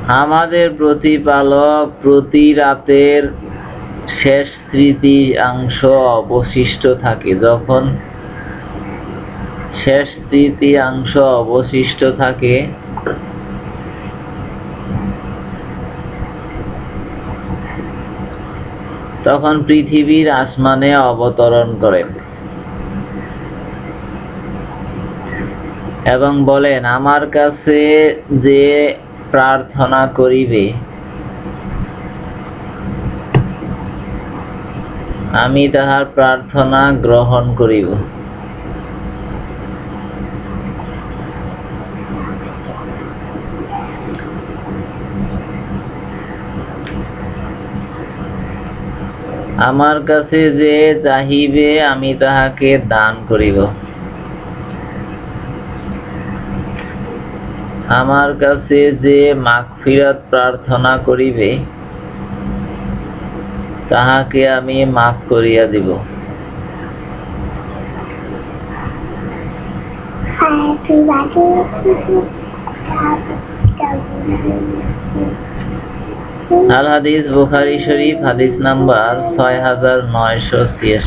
আমাদের প্রতিপালক প্রতি রাতের শেষ তৃতীয়াংশ অবশিষ্ট থাকে, যখন শেষ তৃতীয়াংশ অবশিষ্ট থাকে তখন পৃথিবীর আসমানে অবতরণ করেন এবং বলেন, আমার কাছে যে প্রার্থনা করিবে আমি তাহার প্রার্থনা গ্রহণ করিব। আমার কাছে যে চাহিবে আমি তাহাকে দান করিব। আমার কাছে যে মাগফিরাত প্রার্থনা করিবে তাহাকে আমি মাফ করিয়া দিব। আল হাদিস বুখারী শরীফ, হাদিস নাম্বার 6986।